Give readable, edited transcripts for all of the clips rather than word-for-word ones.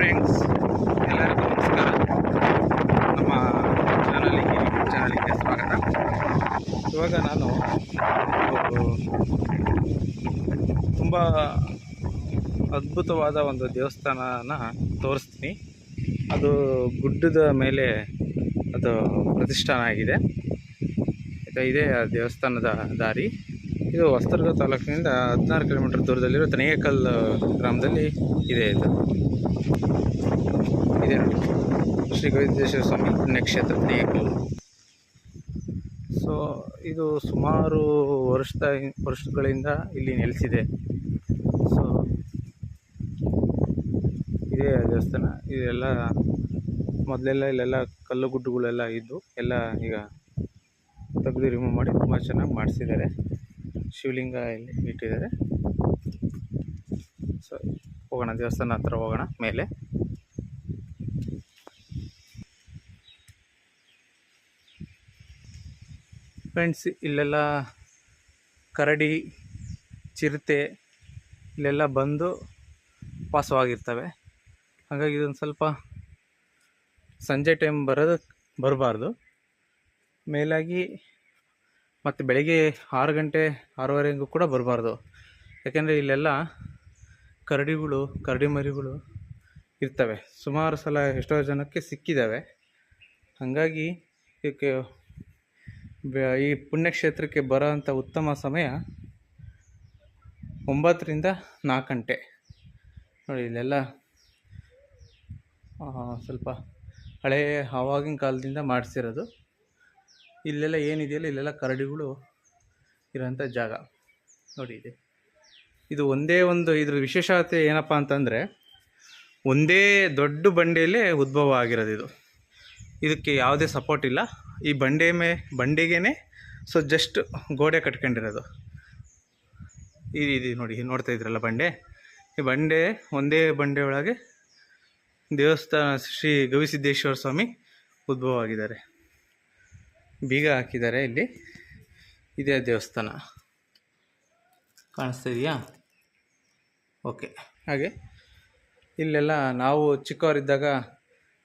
Friends, ಎಲ್ಲರಿಗೂ ನಮಸ್ಕಾರ. ನಮ್ಮ ಚಾನಲಿಗೆ ಸ್ವಾಗತ. ಇವಾಗ ನಾನು ತುಂಬ ಅದ್ಭುತವಾದ ಒಂದು ದೇವಸ್ಥಾನನ ತೋರಿಸ್ತೀನಿ. ಅದು ಗುಡ್ಡದ ಮೇಲೆ ಅದು ಪ್ರತಿಷ್ಠಾನ ಆಗಿದೆ. ಇದೇ ಆ ದೇವಸ್ಥಾನದ ದಾರಿ. ಇದು ಹೊಸದುರ್ಗ ತಾಲೂಕಿನಿಂದ 16 ಕಿಲೋಮೀಟರ್ ದೂರದಲ್ಲಿರೋ ತನಿಗೇಕಲ್ ಗ್ರಾಮದಲ್ಲಿ ಇದೆ. ಇದೆ ಶ್ರೀ ಗವಿಸಿದ್ದೇಶ್ವರ ಸ್ವಾಮಿ ಪುಣ್ಯಕ್ಷೇತ್ರ ತನಿಗೇಕಲ್. ಸೊ ಇದು ಸುಮಾರು ವರ್ಷಗಳಿಂದ ಇಲ್ಲಿ ನೆಲೆಸಿದೆ. ಸೊ ಇದೇ ದೇವಸ್ಥಾನ. ಇದೆಲ್ಲ ಮೊದಲೆಲ್ಲ ಇಲ್ಲೆಲ್ಲ ಕಲ್ಲು ಗುಡ್ಡುಗಳೆಲ್ಲ ಇದ್ದು ಎಲ್ಲ ಈಗ ತೆಗೆದು ರಿಮೂವ್ ಮಾಡಿ ತುಂಬ ಚೆನ್ನಾಗಿ ಮಾಡಿಸಿದ್ದಾರೆ. ಶಿವಲಿಂಗ ಇಲ್ಲಿ ಇಟ್ಟಿದ್ದಾರೆ. ಸೊ ಹೋಗೋಣ, ದೇವಸ್ಥಾನ ಹತ್ರ ಹೋಗೋಣ. ಮೇಲೆ ಫ್ರೆಂಡ್ಸ್, ಇಲ್ಲೆಲ್ಲ ಕರಡಿ, ಚಿರತೆ ಇಲ್ಲೆಲ್ಲ ಬಂದು ವಾಸವಾಗಿರ್ತವೆ. ಹಾಗಾಗಿ ಇದೊಂದು ಸ್ವಲ್ಪ ಸಂಜೆ ಟೈಮ್ ಬರಬಾರ್ದು. ಮೇಲಾಗಿ ಮತ್ತು ಬೆಳಗ್ಗೆ 6 ಗಂಟೆ 6:30 ಕೂಡ ಬರಬಾರ್ದು. ಯಾಕೆಂದರೆ ಇಲ್ಲೆಲ್ಲ ಕರಡಿ ಮರಿಗಳು ಇರ್ತವೆ. ಸುಮಾರು ಸಲ ಎಷ್ಟೋ ಜನಕ್ಕೆ ಸಿಕ್ಕಿದ್ದಾವೆ. ಹಾಗಾಗಿ ಇದಕ್ಕೆ ಈ ಪುಣ್ಯಕ್ಷೇತ್ರಕ್ಕೆ ಬರೋ ಅಂಥ ಉತ್ತಮ ಸಮಯ 9 ರಿಂದ 4 ಗಂಟೆ. ನೋಡಿ, ಇಲ್ಲೆಲ್ಲ ಸ್ವಲ್ಪ ಹಳೆಯ ಆವಾಗಿನ ಕಾಲದಿಂದ ಮಾಡಿಸಿರೋದು. ಇಲ್ಲೆಲ್ಲ ಏನಿದೆಯಲ್ಲ, ಇಲ್ಲೆಲ್ಲ ಕರಡಿಗಳು ಇರೋಂಥ ಜಾಗ ನೋಡಿ. ಇದು ಒಂದೇ ಒಂದು ಇದ್ರ ವಿಶೇಷತೆ ಏನಪ್ಪ ಅಂತಂದರೆ, ಒಂದೇ ದೊಡ್ಡ ಬಂಡೆಯಲ್ಲೇ ಉದ್ಭವ ಆಗಿರೋದು. ಇದಕ್ಕೆ ಯಾವುದೇ ಸಪೋರ್ಟ್ ಇಲ್ಲ. ಈ ಬಂಡೆಗೇ ಸೊ ಜಸ್ಟ್ ಗೋಡೆ ಕಟ್ಕೊಂಡಿರೋದು. ಇದು ನೋಡಿ, ನೋಡ್ತಾ ಇದ್ರಲ್ಲ ಬಂಡೆ. ಈ ಒಂದೇ ಬಂಡೆ ಒಳಗೆ ದೇವಸ್ಥಾನ ಶ್ರೀ ಗವಿಸಿದ್ದೇಶ್ವರ ಸ್ವಾಮಿ ಉದ್ಭವ ಆಗಿದ್ದಾರೆ. ಬೀಗ ಹಾಕಿದ್ದಾರೆ. ಇಲ್ಲಿ ಇದೇ ದೇವಸ್ಥಾನ ಕಾಣಿಸ್ತಾ ಇದೆಯಾ? ಓಕೆ. ಹಾಗೆ ಇಲ್ಲೆಲ್ಲ ನಾವು ಚಿಕ್ಕವರಿದ್ದಾಗ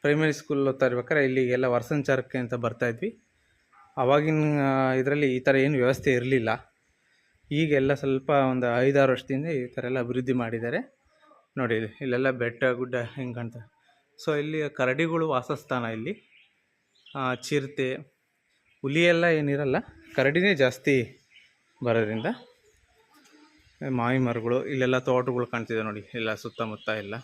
ಪ್ರೈಮರಿ ಸ್ಕೂಲ್ ಓದ್ತಾ ಇರ್ಬೇಕಾದ್ರೆ ಇಲ್ಲಿಗೆಲ್ಲ ವರ್ಷಂಚಾರಕ್ಕೆ ಅಂತ ಬರ್ತಾಯಿದ್ವಿ. ಆವಾಗಿನ ಇದರಲ್ಲಿ ಈ ಥರ ಏನು ವ್ಯವಸ್ಥೆ ಇರಲಿಲ್ಲ. ಈಗೆಲ್ಲ ಸ್ವಲ್ಪ ಒಂದು 5-6 ವರ್ಷದಿಂದ ಈ ಥರ ಎಲ್ಲ ಅಭಿವೃದ್ಧಿ ಮಾಡಿದ್ದಾರೆ. ನೋಡಿ, ಇಲ್ಲೆಲ್ಲ ಬೆಟ್ಟ ಗುಡ್ಡ ಹೆಂಗೆ ಕಾಣ್ತದೆ. ಸೊ ಇಲ್ಲಿ ಕರಡಿಗಳು ವಾಸಸ್ಥಾನ. ಇಲ್ಲಿ ಚಿರತೆ, ಹುಲಿ ಎಲ್ಲ ಏನಿರಲ್ಲ, ಕರಡಿನೇ ಜಾಸ್ತಿ ಬರೋದ್ರಿಂದ. ಮಾವಿ ಮರಗಳು, ಇಲ್ಲೆಲ್ಲ ತೋಟಗಳು ಕಾಣ್ತಿದೆ ನೋಡಿ, ಎಲ್ಲ ಸುತ್ತಮುತ್ತ ಎಲ್ಲ